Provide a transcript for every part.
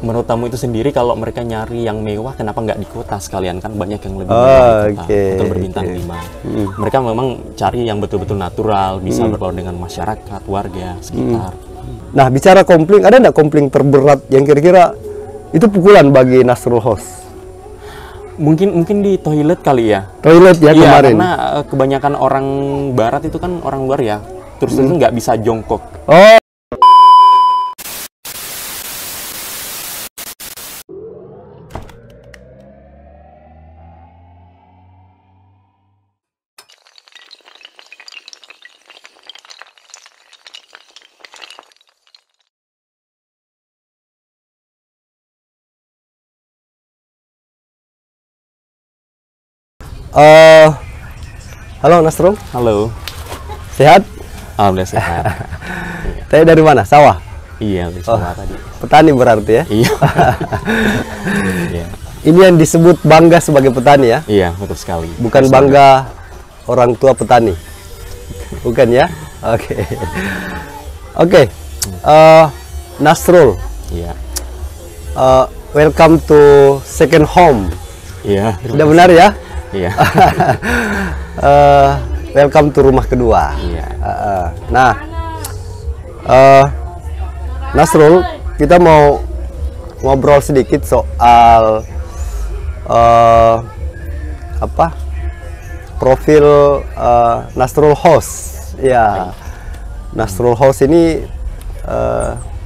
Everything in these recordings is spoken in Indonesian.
Menurut tamu itu sendiri, kalau mereka nyari yang mewah, kenapa nggak di kota sekalian? Kan banyak yang lebih mewah di kota, hotel berbintang 5. Mereka memang cari yang betul-betul natural, bisa berbaur dengan masyarakat, warga sekitar. Nah, bicara kompling, ada nggak kompling terberat yang kira-kira itu pukulan bagi Nasrul House? Mungkin di toilet kali ya. Toilet ya, Iya, kemarin. karena kebanyakan orang barat itu kan orang luar ya, terus itu nggak bisa jongkok. Oh. Halo Nasrul, Halo, sehat? alhamdulillah sehat. Saya dari mana? Sawah? Iya, di sawah tadi. Petani berarti ya? Iya. Iya. Ini yang disebut bangga sebagai petani ya? Iya, betul sekali. Bukan bangga orang tua petani? Bukan ya? Oke. Oke, Nasrul, Iya. welcome to second home. Iya. Sudah benar ya? Iya. Welcome to rumah kedua. Iya. Nah, Nasrul, kita mau ngobrol sedikit soal profil Nasrul House. Ya, Nasrul House ini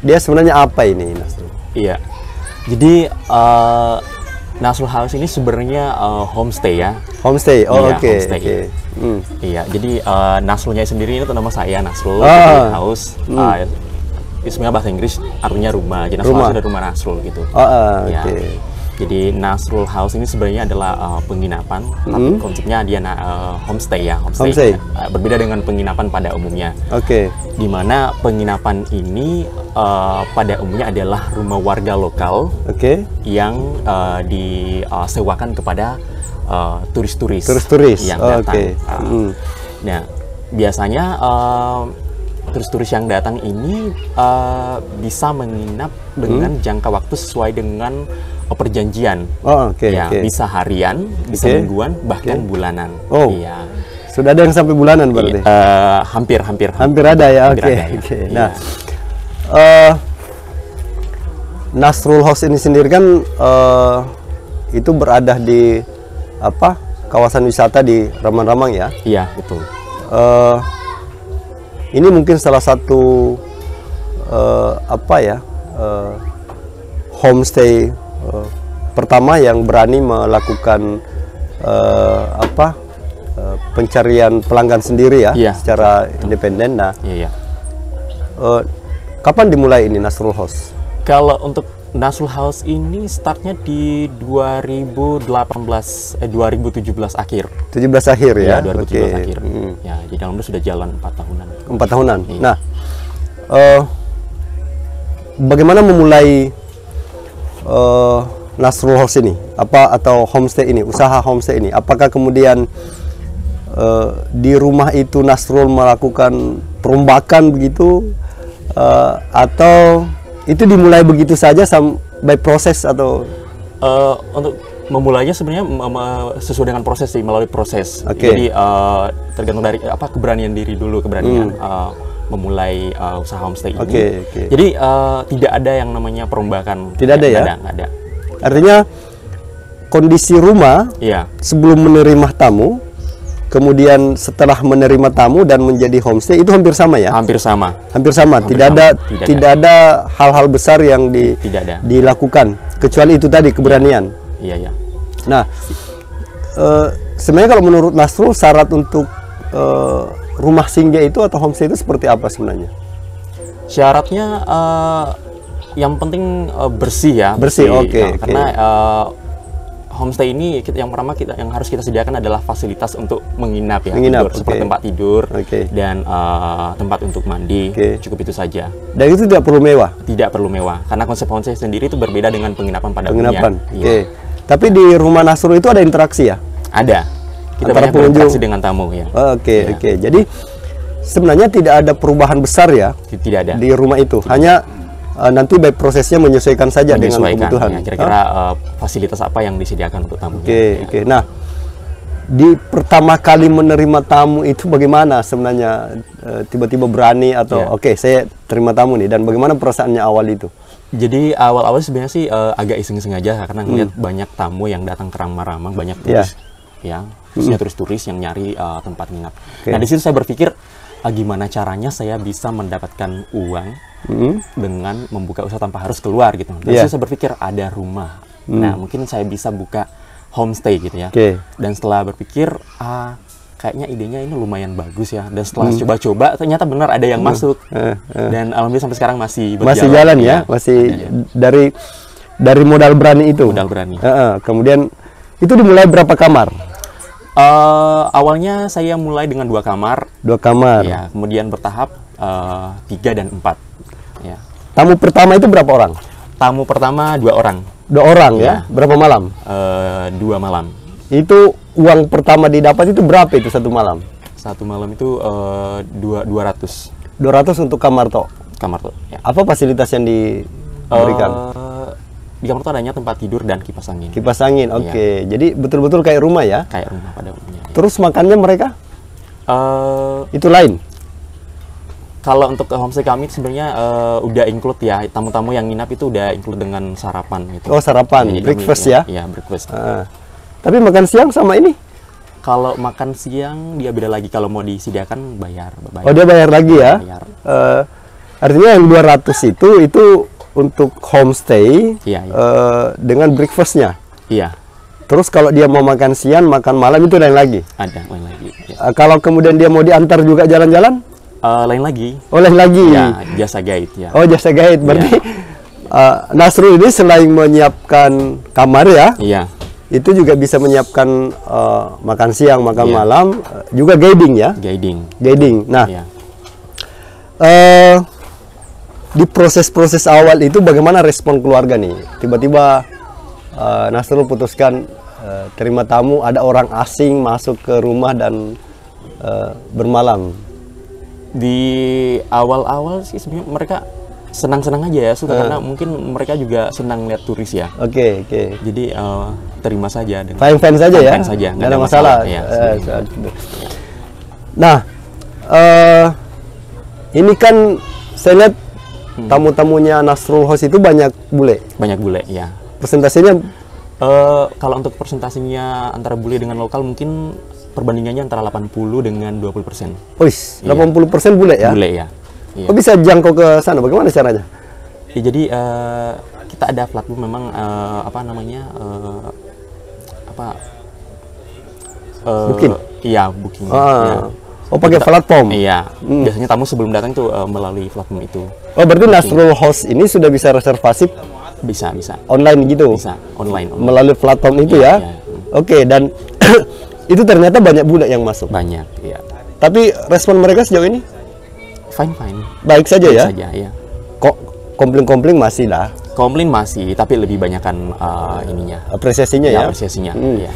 dia sebenarnya apa ini, Nasrul? Iya. Jadi Nasrul House ini sebenarnya homestay ya. Homestay, oh Iya, oke. homestay. Oke. Iya. Jadi Nasrulnya sendiri itu nama saya Nasrul. Ah. Jadi house. Sebenarnya bahasa Inggris artinya rumah. Jadi Nasrul Rumah. House ada rumah Nasrul gitu. Oke. Ya. Jadi Nasrul House ini sebenarnya adalah penginapan, tapi konsepnya dia homestay ya, Homestay. Berbeda dengan penginapan pada umumnya. Oke. Di mana penginapan ini pada umumnya adalah rumah warga lokal Oke. yang disewakan kepada turis-turis Turis-turis. yang Oh, datang. oke. Nah, biasanya turis-turis yang datang ini bisa menginap dengan jangka waktu sesuai dengan perjanjian. Oh, oke. Ya, Oke. bisa harian, bisa Oke. mingguan, bahkan bulanan. Oh. Iya. Sudah ada yang sampai bulanan berarti? Hampir Hampir ada ya, hampir oke. ada ya. Oke. Iya. Nah, Nasrul House ini sendiri kan itu berada di kawasan wisata di Ramang-Ramang ya. Iya, betul. Ini mungkin salah satu homestay pertama yang berani melakukan pencarian pelanggan sendiri ya, Iya. secara independen. Nah, Iya, iya. kapan dimulai ini Nasrul House? Kalau untuk Nasrul House ini startnya di 2017 akhir. 17 akhir ya? 2017 Oke. akhir. Ya, jadi alhamdulillah sudah jalan 4 tahunan. 4 tahunan. Iya. Nah, bagaimana memulai Nasrul House ini? Atau homestay ini, usaha homestay ini? Apakah kemudian di rumah itu Nasrul melakukan perombakan begitu, atau itu dimulai begitu saja by proses atau? Untuk memulainya sebenarnya sesuai dengan proses sih, melalui proses. Oke. Jadi tergantung dari keberanian diri dulu, keberanian memulai usaha homestay ini. Oke, oke. Jadi tidak ada yang namanya perombakan. Tidak ada ya? Nggak ada. Artinya kondisi rumah Iya. sebelum menerima tamu, kemudian setelah menerima tamu dan menjadi homestay itu hampir sama ya? Hampir sama. Hampir sama. Hampir Tidak sama. ada Tidak ada hal-hal besar yang Tidak ada. dilakukan kecuali itu tadi, keberanian. Iya, iya. Nah, sebenarnya kalau menurut Nasrul syarat untuk rumah singgah itu atau homestay itu seperti apa sebenarnya? Syaratnya yang penting bersih ya. Bersih, oke, Nah, oke. karena homestay ini yang pertama yang harus kita sediakan adalah fasilitas untuk menginap ya. Menginap, Tidur, seperti oke. tempat tidur Oke. dan tempat untuk mandi. Oke. Cukup itu saja. Dan itu tidak perlu mewah, Tidak perlu mewah karena konsep homestay sendiri itu berbeda dengan penginapan pada penginapan. umumnya. Oke. Iya. Tapi di rumah Nasrul itu ada interaksi ya? Ada. Kita Antara banyak pengunjung. berinteraksi dengan tamu ya. Oke, Iya. oke. Jadi sebenarnya tidak ada perubahan besar ya Tidak ada. di rumah itu. Hanya nanti by prosesnya menyesuaikan saja dengan kebutuhan. Ya, kira-kira fasilitas apa yang disediakan untuk tamu. Oke. Nah, di pertama kali menerima tamu itu bagaimana sebenarnya? Tiba-tiba berani atau oke, saya terima tamu nih, dan bagaimana perasaannya awal itu? Jadi awal-awal sebenarnya sih agak iseng-iseng aja karena ngeliat banyak tamu yang datang ke Ramang-Ramang, banyak turis, ya, khususnya turis-turis yang nyari tempat nginap. Nah, di situ saya berpikir gimana caranya saya bisa mendapatkan uang dengan membuka usaha tanpa harus keluar gitu. Dan saya berpikir ada rumah. Nah, mungkin saya bisa buka homestay gitu ya. Dan setelah berpikir, kayaknya idenya ini lumayan bagus ya. Dan setelah coba-coba, ternyata benar ada yang masuk. Dan alhamdulillah sampai sekarang masih berjalan. Masih jalan ya? Masih dari modal berani itu? Modal berani. Kemudian, itu dimulai berapa kamar? Awalnya saya mulai dengan 2 kamar. 2 kamar. Ya, kemudian bertahap 3 dan 4. Ya. Tamu pertama itu berapa orang? Tamu pertama 2 orang. 2 orang ya? Berapa malam? 2 malam. Itu uang pertama didapat itu berapa itu satu malam? Satu malam itu 200. 200 untuk kamar toh? Kamar toh. Ya. Apa fasilitas yang diberikan? Di kamar itu adanya tempat tidur dan kipas angin. Kipas angin, oke. Jadi betul-betul kayak rumah ya? Kayak rumah pada umumnya. Ya. Terus makannya mereka? Itu lain? Kalau untuk homestay kami sebenarnya udah include ya. Tamu-tamu yang nginap itu udah include dengan sarapan gitu. Oh, sarapan, jadi breakfast ya? Iya, breakfast. Tapi makan siang sama ini? Kalau makan siang dia beda lagi. Kalau mau disediakan bayar. Oh, dia bayar lagi ya? Bayar. Artinya yang 200 itu untuk homestay dengan breakfastnya. Iya. Terus kalau dia mau makan siang, makan malam itu lain lagi. Ada lain lagi. Ya. Kalau kemudian dia mau diantar juga jalan-jalan? Lain lagi. Oh, lain lagi. Ya, jasa guide ya. Oh, jasa guide. Berarti Nasrul ini selain menyiapkan kamar ya? Iya. Itu juga bisa menyiapkan makan siang, makan malam, juga guiding ya? Guiding. Nah. Di proses-proses awal itu bagaimana respon keluarga nih? Tiba-tiba Nasrul putuskan terima tamu, ada orang asing masuk ke rumah dan bermalam. Di awal-awal sih sebenarnya mereka senang-senang aja ya, karena mungkin mereka juga senang lihat turis ya. Oke. Jadi terima saja. Fine saja ya? Fine saja, nggak ada masalah. Ya, nah, ini kan saya lihat tamu-tamunya Nasrul House itu banyak bule. Banyak bule, ya. Persentasenya? Kalau untuk persentasinya antara bule dengan lokal mungkin perbandingannya antara 80 dengan 20%. Wih, 80% bule ya? Bule ya. Kok bisa jangkau ke sana? Bagaimana caranya? Ya, jadi kita ada platform memang booking? Iya, booking. Ya. Oh, pakai platform? Iya. Biasanya tamu sebelum datang tuh melalui platform itu. Oh, berarti Nasrul House ini sudah bisa reservasi? Bisa. Online gitu? Bisa, online. Melalui platform itu ya? Oke, dan itu ternyata banyak bule yang masuk? Banyak, iya. Tapi respon mereka sejauh ini? Fine. Baik saja ya? Baik saja, ya. Kok komplain masih lah? Komplain masih, tapi lebih banyakan ininya. Apresiasinya ya? Apresiasinya, iya.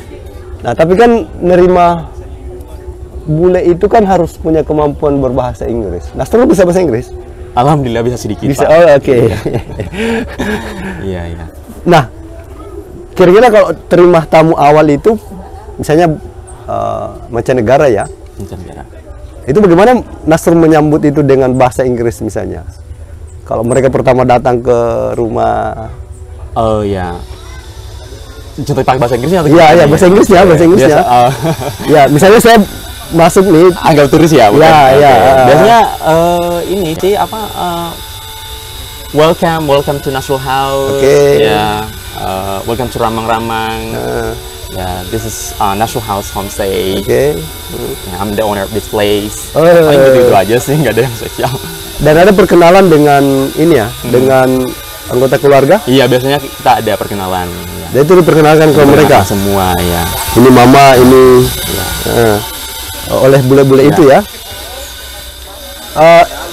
Nah, tapi kan nerima bule itu kan harus punya kemampuan berbahasa Inggris. Nasrul bisa bahasa Inggris? Alhamdulillah bisa sedikit. Bisa, Pak. oh oke. Iya. Nah, kira-kira kalau terima tamu awal itu, misalnya mancanegara ya? Mancanegara. Itu bagaimana Nasrul menyambut itu dengan bahasa Inggris misalnya? Kalau mereka pertama datang ke rumah. Oh ya. Contoh pakai bahasa Inggrisnya? Iya, bahasa Inggrisnya. Ya, misalnya saya masuk nih, anggap turis ya? Iya. Biasanya ini sih welcome to Nasrul House. Oke. Ya, welcome to Ramang-Ramang. Ya, this is Nasrul House Homestay. Oke. I'm the owner of this place. Paling gitu aja sih, nggak ada yang spesial. Dan ada perkenalan dengan ini ya, dengan anggota keluarga? Iya, biasanya kita ada perkenalan. Ya. Dan itu diperkenalkan ke mereka? Semua, ya. Ini mama, ini oleh bule-bule itu ya.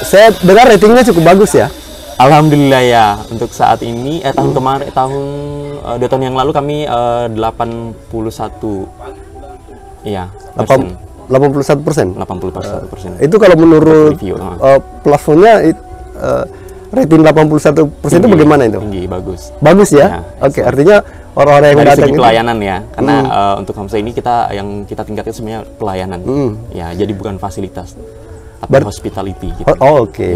Saya dengar ratingnya cukup bagus ya. Alhamdulillah ya. Untuk saat ini tahun kemarin, 2 tahun yang lalu kami 81. Iya. 81%. 81%. Itu kalau menurut review, plafonnya rating 81% itu bagaimana itu? Tinggi, bagus. Bagus ya? Ya, Oke, artinya orang-orang yang dari datang segi itu pelayanan ya, karena untuk homestay ini kita tingkatkan sebenarnya pelayanan. Ya, jadi bukan fasilitas, tapi hospitality gitu. Oke.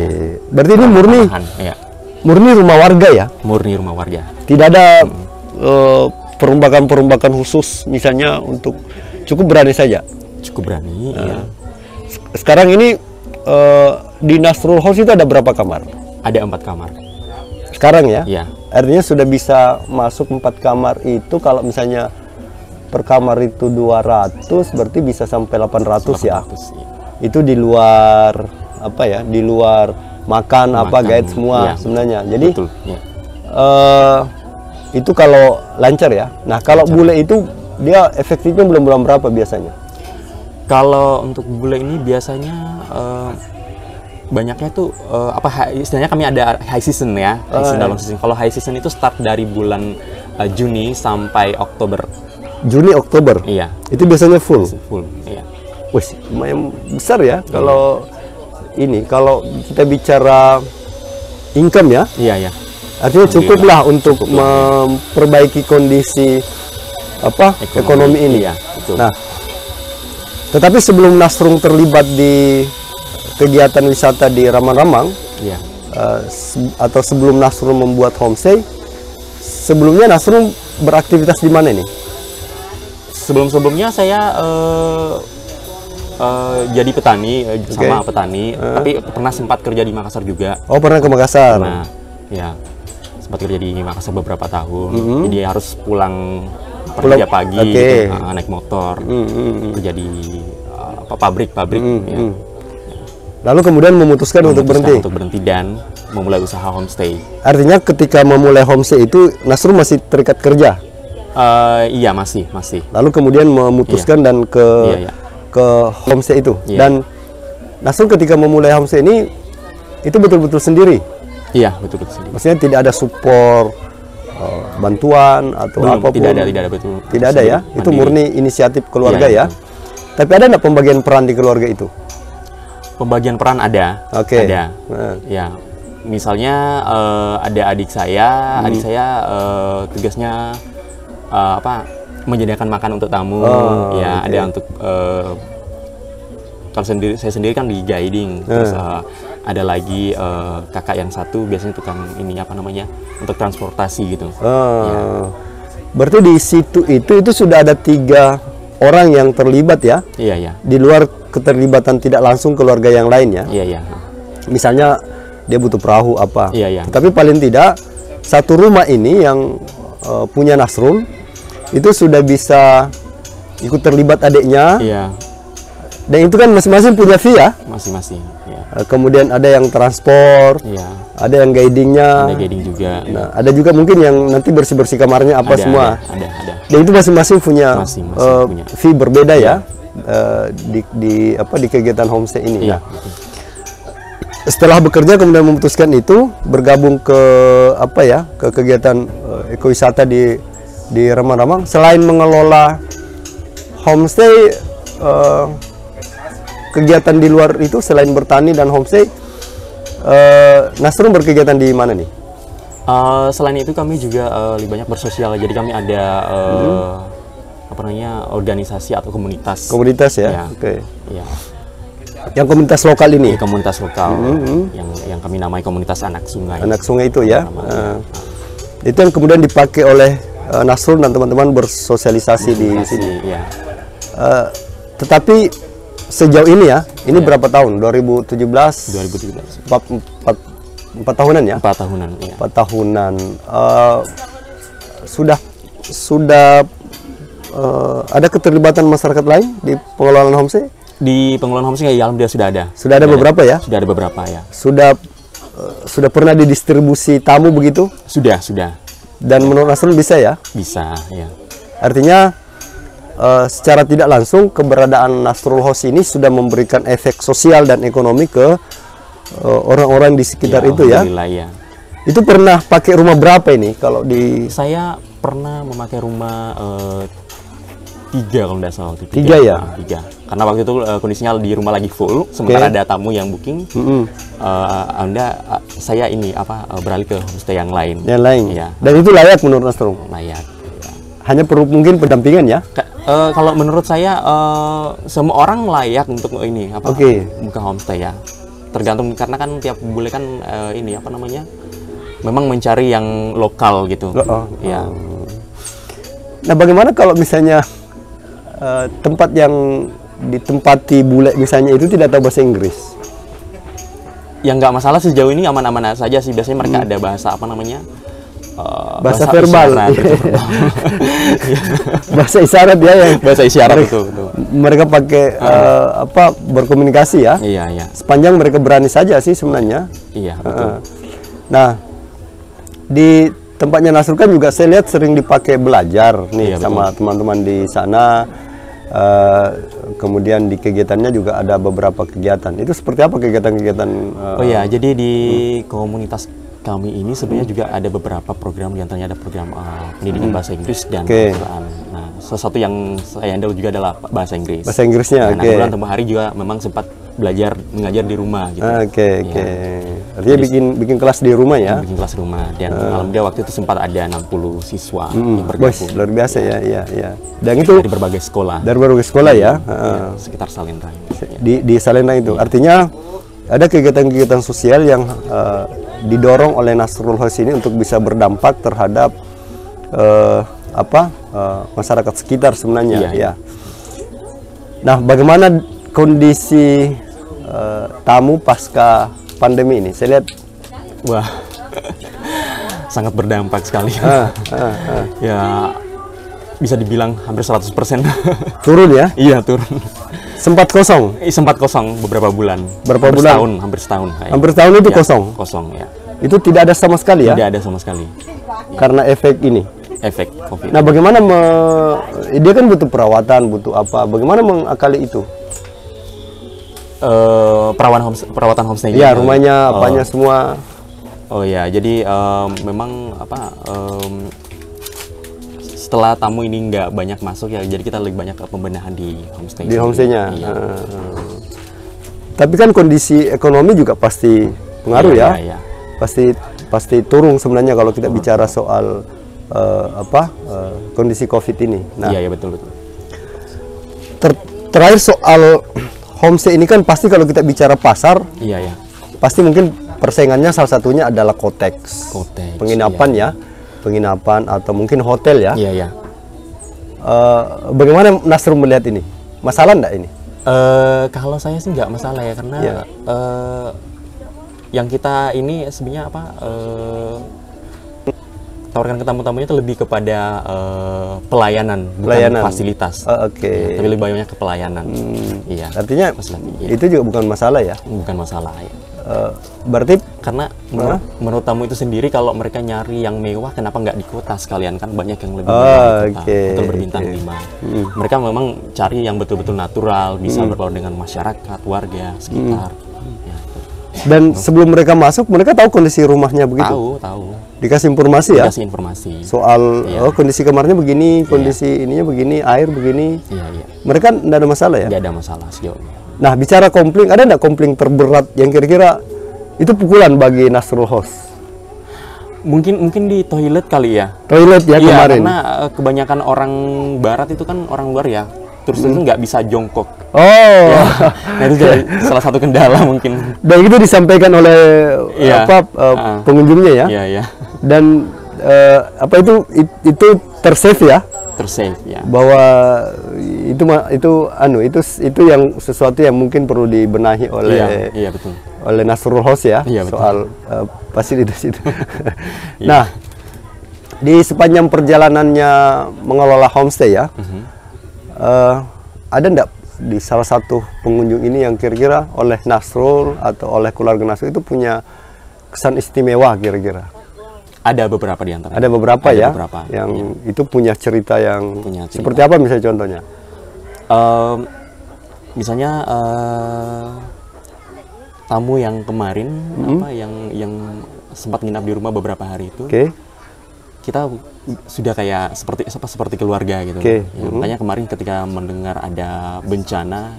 Berarti ini murni Ya. murni rumah warga ya? Murni rumah warga. Tidak ada perombakan-perombakan khusus misalnya untuk cukup berani saja. Cukup berani. Ya. Sekarang ini di Nasrul House itu ada berapa kamar? Ada 4 kamar. Sekarang ya? Ya. Artinya sudah bisa masuk 4 kamar itu. Kalau misalnya per kamar itu 200, berarti bisa sampai 800 ya? Ya. Itu di luar apa ya? Di luar makan apa guide semua ya. sebenarnya. Jadi Betul, ya. itu kalau lancar ya. Nah kalau bule itu dia efektifnya bulan-bulan berapa biasanya? Kalau untuk bule ini biasanya banyaknya tuh istilahnya kami ada high season ya, high season dalam season. Kalau high season itu start dari bulan Juni sampai Oktober. Juni Oktober. Iya. Itu biasanya full. Full. Iya. Wih, lumayan besar ya kalau ini. Kalau kita bicara income ya. Iya, ya. Artinya cukuplah untuk memperbaiki kondisi ekonomi ini. Iya, betul. Nah, tetapi sebelum Nasrul terlibat di kegiatan wisata di Ramang-Ramang, iya. Atau sebelum Nasrul membuat homestay, sebelumnya Nasrul beraktivitas di mana nih? Sebelum-sebelumnya saya jadi petani, sama petani, tapi pernah sempat kerja di Makassar juga. Oh, pernah ke Makassar? Nah, ya sempat kerja di Makassar beberapa tahun, jadi harus pulang kerja pagi, gitu, naik motor, kerja di pabrik. Ya. Lalu kemudian memutuskan untuk berhenti dan memulai usaha homestay. Artinya ketika memulai homestay itu Nasrul masih terikat kerja? Iya, masih. Lalu kemudian memutuskan dan ke homestay itu. Dan Nasrul ketika memulai homestay ini itu betul-betul sendiri? Iya, betul-betul sendiri. Maksudnya tidak ada support, bantuan atau apapun? Tidak ada, betul. Tidak ada ya? Itu murni inisiatif keluarga ya? Tapi ada nggak pembagian peran di keluarga itu? Pembagian peran ada. Oke. Ada. Ya, misalnya ada adik saya tugasnya menyediakan makan untuk tamu. Ada untuk kalau saya sendiri kan di guiding. Terus ada lagi kakak yang satu biasanya tukang untuk transportasi gitu. Berarti di situ itu sudah ada 3 orang yang terlibat ya? Iya. Di luar keterlibatan tidak langsung keluarga yang lain ya? Iya. Misalnya dia butuh perahu apa? Iya. Tapi paling tidak satu rumah ini yang punya Nasrul itu sudah bisa ikut terlibat adiknya. Iya. Dan itu kan masing-masing punya fee ya? Masing-masing. Ya. Kemudian ada yang transport, ada yang guidingnya. Ada guiding juga. Nah, ada juga mungkin yang nanti bersih-bersih kamarnya apa semua. Ada. Dan itu masing-masing punya fee berbeda ya di kegiatan homestay ini. Iya. Setelah bekerja kemudian memutuskan itu bergabung ke ke kegiatan ekowisata di Ramang-Ramang. Selain mengelola homestay, kegiatan di luar itu selain bertani dan homestay, Nasrul berkegiatan di mana nih? Selain itu kami juga lebih banyak bersosial. Jadi kami ada organisasi atau komunitas. Komunitas ya. Oke. Ya. Yang komunitas lokal ini? Komunitas lokal yang kami namai komunitas anak sungai. Anak sungai itu ya. Itu yang kemudian dipakai oleh Nasrul dan teman-teman bersosialisasi di sini. Ya. Tetapi sejauh ini ya, ini berapa tahun? 2017. 4 tahunan ya? 4 tahunan. Ya. 4 tahunan. Sudah ada keterlibatan masyarakat lain di pengelolaan homestay? Di pengelolaan homestay ya, alhamdulillah sudah ada. Sudah ada beberapa ya? Sudah ada beberapa ya. Sudah pernah didistribusi tamu begitu? Sudah. Dan menurut Nasrul bisa ya? Bisa, ya. Artinya secara tidak langsung keberadaan Nasrul House ini sudah memberikan efek sosial dan ekonomi ke orang-orang di sekitar itu ya? Ya. Itu pernah pakai rumah berapa ini kalau di? Saya pernah memakai rumah 3 kalau nggak salah waktu itu. 3 ya? 3. Karena waktu itu kondisinya di rumah lagi full, sementara ada tamu yang booking. Saya ini beralih ke homestay yang lain. Yang lain. Iya. Dan itu layak menurut Mas Rum? Layak. Hanya perlu mungkin pendampingan ya? Kalau menurut saya semua orang layak untuk ini buka homestay ya. Tergantung karena kan tiap bule kan memang mencari yang lokal gitu. Ya. Nah, bagaimana kalau misalnya tempat yang ditempati bule misalnya itu tidak tahu bahasa Inggris? Yang nggak masalah sejauh ini aman-aman saja sih. Biasanya mereka ada bahasa bahasa verbal. Bahasa isyarat ya yang bahasa isyarat betul. Mereka pakai berkomunikasi ya. Iya. Sepanjang mereka berani saja sih sebenarnya. Iya, betul. Nah, di tempatnya Nasrul kan juga saya lihat sering dipakai belajar nih sama teman-teman di sana. Kemudian di kegiatannya juga ada beberapa kegiatan. Itu seperti apa kegiatan-kegiatan? Jadi di komunitas kami ini sebenarnya juga ada beberapa program, diantaranya ada program pendidikan bahasa Inggris dan Al-Quran. Nah, sesuatu yang saya handle juga adalah bahasa Inggris. Bahasa Inggrisnya, Nah, tempoh hari juga memang sempat mengajar di rumah gitu. Artinya bikin kelas di rumah ya? Bikin kelas di rumah. Dan alhamdulillah waktu itu sempat ada 60 siswa yang bergabung. Luar biasa ya. Dan itu dari berbagai sekolah. Dari berbagai sekolah ya? Sekitar Salendra. Di Salendra itu. Artinya ada kegiatan-kegiatan sosial yang didorong oleh Nasrul House ini untuk bisa berdampak terhadap masyarakat sekitar sebenarnya. Ya. Nah, bagaimana kondisi tamu pasca pandemi ini? Saya lihat, wah, sangat berdampak sekali. Ya, bisa dibilang hampir 100%. Turun ya? Iya, turun. Sempat kosong? Sempat kosong beberapa bulan. Berapa bulan? Hampir setahun. Hampir setahun itu kosong? Kosong, ya. Itu tidak ada sama sekali ya? Tidak ada sama sekali. Karena efek ini? Efek COVID. Nah, bagaimana dia kan butuh perawatan, butuh apa? Bagaimana mengakali itu? Perawatan homestay. Ya, rumahnya, apanya semua. Oh ya, jadi memang setelah tamu ini nggak banyak masuk ya, jadi kita lebih banyak pembenahan di homestay. Di homestaynya. Iya. Tapi kan kondisi ekonomi juga pasti pengaruh ya. Iya. Pasti turun sebenarnya kalau kita bicara soal kondisi COVID ini. Nah, iya betul. Terakhir soal homestay ini kan pasti kalau kita bicara pasar, pasti mungkin persaingannya salah satunya adalah koteks, penginapan ya, penginapan atau mungkin hotel ya. Iya. Bagaimana Nasrul melihat ini? Masalah enggak ini? Kalau saya sih nggak masalah ya, karena yang kita ini sebenarnya tawarkan ke tamu-tamunya itu lebih kepada pelayanan, bukan fasilitas. Oke. Tapi lebih banyak ke pelayanan. Iya. Artinya itu juga bukan masalah ya? Bukan masalah ya. Berarti karena menurut tamu itu sendiri, kalau mereka nyari yang mewah, kenapa nggak di kota sekalian, kan banyak yang lebih mewah di kota, hotel berbintang 5. Mereka memang cari yang betul-betul natural, bisa berbaur dengan masyarakat, warga sekitar. Dan sebelum mereka masuk, mereka tahu kondisi rumahnya begitu? Tahu. Dikasih informasi ya? Dikasih informasi. Soal, kondisi kamarnya begini, kondisi ininya begini, air begini. Iya. Mereka tidak ada masalah ya? Tidak ada masalah sejauh ini. Nah, bicara kompling, ada nggak kompling terberat yang kira-kira itu pukulan bagi Nasrul House? Mungkin di toilet kali ya. Toilet ya kemarin? Karena kebanyakan orang barat itu kan orang luar ya. Terus itu nggak bisa jongkok. Nah, itu jadi salah satu kendala mungkin. Dan itu disampaikan oleh pengunjungnya ya. Iya. Dan itu tersave ya. Tersave ya. Bahwa itu yang sesuatu yang mungkin perlu dibenahi oleh betul. oleh Nasrul House ya. Iya, soal fasilitas itu. Nah, di sepanjang perjalanannya mengelola homestay ya. Ada enggak di salah satu pengunjung ini yang kira-kira oleh Nasrul atau oleh keluarga Nasrul itu punya kesan istimewa kira-kira? Ada beberapa di antaranya. Ada beberapa yang itu punya cerita yang seperti apa misalnya contohnya? Misalnya tamu yang kemarin yang sempat nginap di rumah beberapa hari itu. kita sudah kayak seperti keluarga gitu. Oke. Ya, makanya kemarin ketika mendengar ada bencana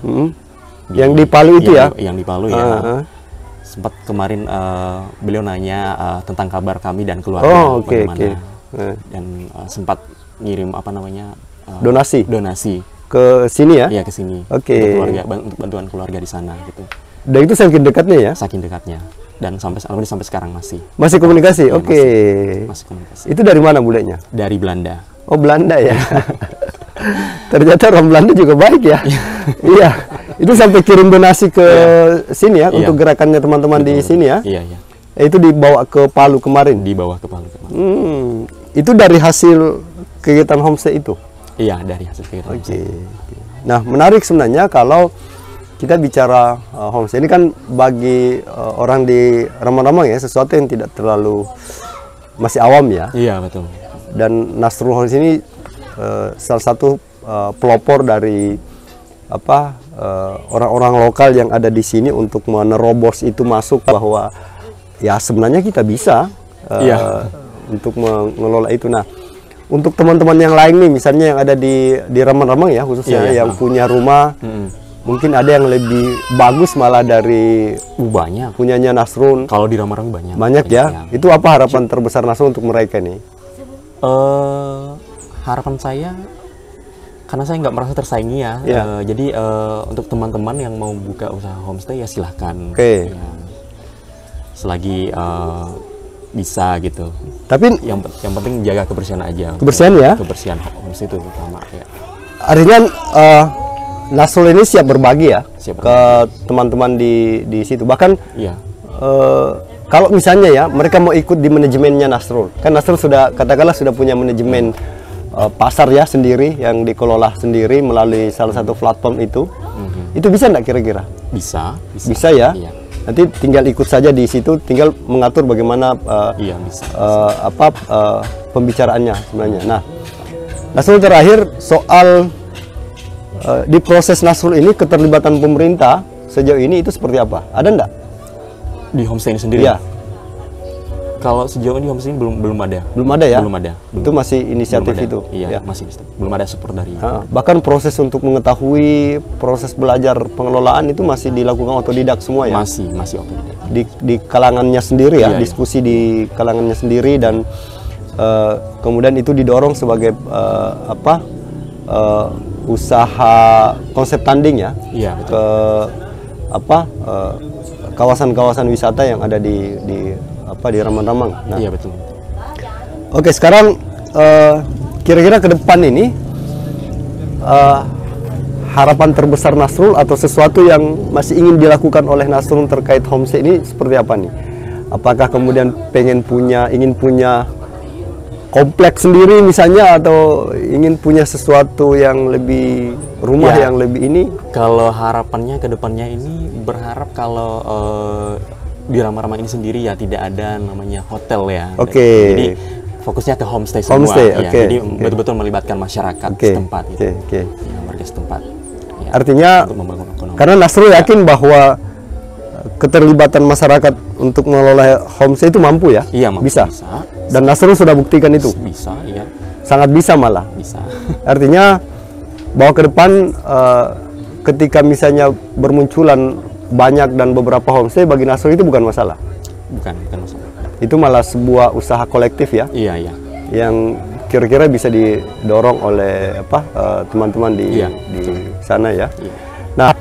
yang di Palu itu yang di Palu ya, sempat kemarin beliau nanya tentang kabar kami dan keluarga bagaimana, dan sempat ngirim apa namanya donasi ke sini ya? Iya, ke sini. Oke. Untuk bantuan keluarga di sana gitu. Dan itu saking dekatnya ya? Saking dekatnya. Dan sampai sekarang masih. Masih komunikasi? Ya, Oke. Masih komunikasi. Itu dari mana bulenya? Dari Belanda. Oh, Belanda ya. Ternyata orang Belanda juga baik ya. Iya. Itu sampai kirim donasi ke sini ya, untuk gerakannya teman-teman di sini ya? Iya, iya. Itu dibawa ke Palu kemarin? Dibawa ke Palu kemarin. Itu dari hasil kegiatan homestay itu? Iya, dari hasil kegiatan. Oke. Nah, menarik sebenarnya kalau kita bicara homestay ini kan bagi orang di Rambang-Rambang ya, sesuatu yang tidak terlalu masih awam ya. Iya, betul. Dan Nasrul Homestay ini salah satu pelopor dari orang-orang lokal yang ada di sini untuk menerobos itu masuk, bahwa ya sebenarnya kita bisa untuk mengelola itu. Nah, untuk teman-teman yang lain nih, misalnya yang ada di Rambang-Rambang ya khususnya, yang punya rumah, mungkin ada yang lebih bagus malah dari banyak punyanya Nasrul. Kalau di Rambang-Rambang banyak. Banyak ya. Itu apa harapan terbesar Nasrul untuk mereka nih? Harapan saya, karena saya nggak merasa tersaingi ya. Jadi untuk teman-teman yang mau buka usaha homestay ya silahkan. Oke. Ya, selagi bisa gitu. Tapi yang penting jaga kebersihan aja. Kebersihan ya? Kebersihan homestay itu utama ya. Artinya Nasrul ini siap berbagi ya, ke teman-teman di situ. Bahkan kalau misalnya ya mereka mau ikut di manajemennya Nasrul, kan Nasrul sudah katakanlah sudah punya manajemen pasar ya sendiri yang dikelola sendiri melalui salah satu platform itu. Itu bisa nggak kira-kira? Bisa ya. Iya. Nanti tinggal ikut saja di situ, tinggal mengatur bagaimana pembicaraannya sebenarnya. Nah, Nasrul terakhir soal di proses Nasrul ini keterlibatan pemerintah sejauh ini itu seperti apa? Ada enggak? Di homestay ini sendiri? Iya. Kalau sejauh ini homestay ini belum ada. Belum ada ya? Belum ada. Itu masih inisiatif itu? Iya, masih. Belum ada support dari. Bahkan proses untuk mengetahui, proses belajar pengelolaan itu masih dilakukan otodidak semua ya? Masih otodidak. Di kalangannya sendiri ya? Diskusi di kalangannya sendiri, dan kemudian itu didorong sebagai usaha konsep tanding ya? Iya, betul. Ke kawasan-kawasan wisata yang ada di Rambang-Rambang. Nah, iya, betul. Oke, sekarang kira-kira ke depan ini harapan terbesar Nasrul atau sesuatu yang masih ingin dilakukan oleh Nasrul terkait homestay ini seperti apa nih? Apakah kemudian ingin punya kompleks sendiri misalnya, atau ingin punya sesuatu yang lebih rumah yang lebih ini? Kalau harapannya ke depannya ini berharap kalau di Rambang-Rambang ini sendiri ya tidak ada namanya hotel ya. Jadi fokusnya ke homestay semua. Jadi betul-betul melibatkan masyarakat setempat gitu. Ya, warga setempat. Ya, artinya untuk membangun ekonomi. Karena Nasrul yakin bahwa keterlibatan masyarakat untuk mengelola homestay itu mampu ya? Iya, mampu. Bisa. Dan Nasrul sudah buktikan itu? Bisa, iya. Sangat bisa malah? Bisa. Artinya bahwa ke depan ketika misalnya bermunculan banyak dan beberapa homestay, bagi Nasrul itu bukan masalah? Bukan masalah. Itu malah sebuah usaha kolektif ya? Iya. Yang kira-kira bisa didorong oleh teman-teman di sana ya? Iya. Nah,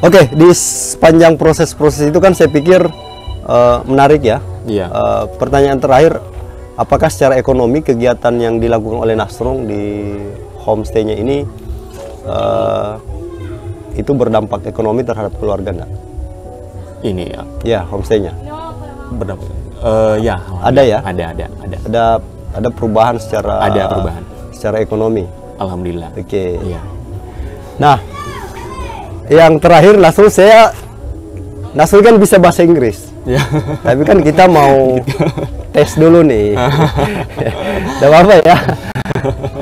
oke, di sepanjang proses-proses itu kan saya pikir menarik ya. Iya. Pertanyaan terakhir, apakah secara ekonomi kegiatan yang dilakukan oleh Nasrul di homestay-nya ini itu berdampak ekonomi terhadap keluarga enggak? Ini ya? Ya, homestay-nya. Berdampak. Ya. Ada ya? Ada perubahan secara. Ada perubahan. Secara ekonomi. Alhamdulillah. Oke. Iya. Nah, yang terakhir Nasrul kan bisa bahasa Inggris. Ya. Tapi kan kita mau tes dulu nih. Tidak apa-apa ya.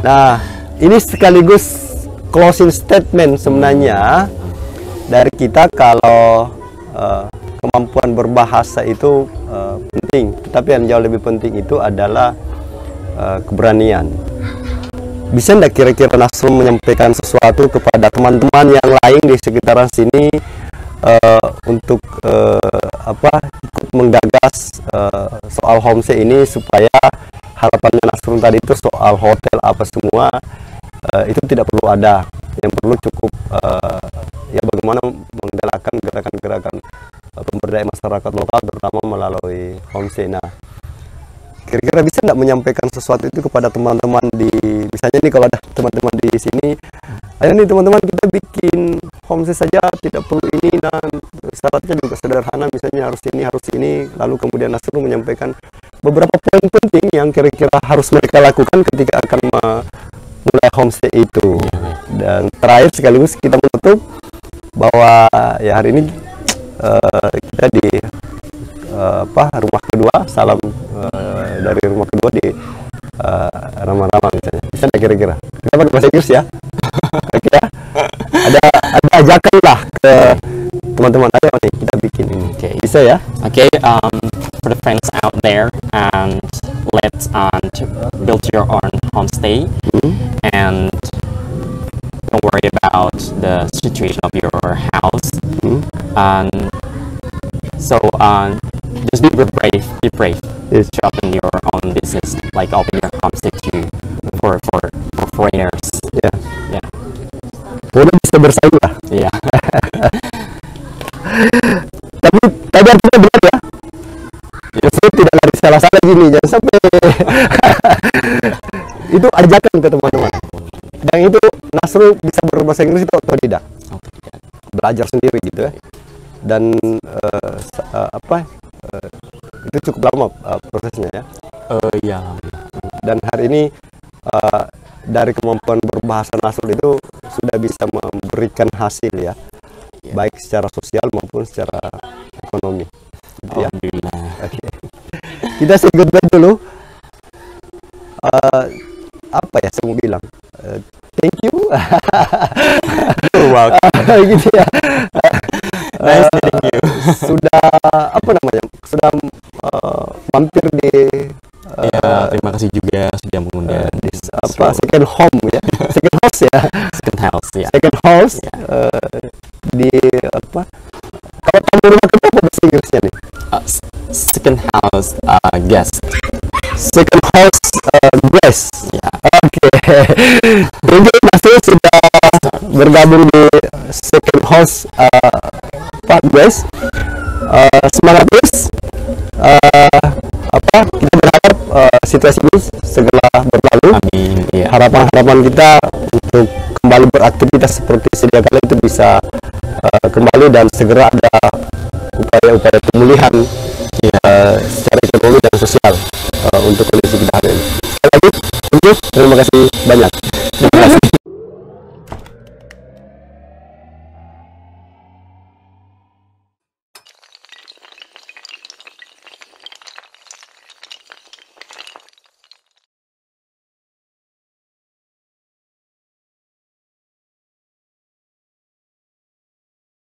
Nah, ini sekaligus closing statement sebenarnya dari kita kalau kemampuan berbahasa itu penting, tetapi yang jauh lebih penting itu adalah keberanian. Bisa enggak kira-kira Nasrul menyampaikan sesuatu kepada teman-teman yang lain di sekitaran sini untuk ikut menggagas soal homestay ini, supaya harapannya Nasrul tadi itu soal hotel apa semua itu tidak perlu ada. Yang perlu cukup ya bagaimana menggalakkan gerakan-gerakan pemberdayaan masyarakat lokal, terutama melalui homestay. Nah, kira-kira bisa nggak menyampaikan sesuatu itu kepada teman-teman di, misalnya nih kalau ada teman-teman di sini, ayo nih teman-teman kita bikin homestay saja, tidak perlu ini, dan syaratnya juga sederhana, misalnya harus ini, lalu kemudian Nasrul menyampaikan beberapa poin penting yang kira-kira harus mereka lakukan ketika akan mulai homestay itu. Dan terakhir sekaligus kita menutup bahwa ya hari ini kita di rumah kedua, salam dari rumah kedua di Rama-Rama misalnya. Bisa nggak kira-kira? Kita pakai bahasa Inggris ya. Oke ya. Ada ajakan lah ke teman-teman, ayo nih kita bikin ini. Okay. Bisa ya? Okay, for the friends out there, and let's build your own homestay, and don't worry about the situation of your house, and so just be brave Yes. to open your own business, like open your homestay to for foreigners. Ya. Yeah, Boleh bisa bersaing lah. yeah. Tapi tadi artinya benar ya. Justru tidak lari salah-salah gini, jangan sampai. Itu ajakan ke teman-teman. Dan itu Nasrul bisa berbahasa Inggris itu atau tidak? Belajar sendiri gitu ya. Dan itu cukup lama prosesnya ya. Ya. Dan hari ini dari kemampuan berbahasa Nasrul itu sudah bisa memberikan hasil ya, baik secara sosial maupun secara ekonomi. Gitu ya. Alhamdulillah. Oke. Kita say goodbye dulu. Apa ya saya mau bilang? Thank you. Wow. Gitu ya. Nice meeting you. Sudah Sudah mampir di Ya, terima kasih juga sudah mengundang second home ya. Second house ya. second house ya. Second house di kalau tamu rumah kita apa bahasa Inggrisnya nih? Second house guest. Second house guest. Ya. Oke. Jadi Nasrul sudah bergabung di second house guys. Semangat terus. Kita berharap situasi ini segera berlalu. Amin. Ya. Harapan-harapan kita untuk kembali beraktivitas seperti sedia kala itu bisa kembali, dan segera ada upaya-upaya pemulihan secara ekonomi dan sosial untuk kondisi kita hari ini. Sekali lagi, terima kasih banyak. Terima kasih.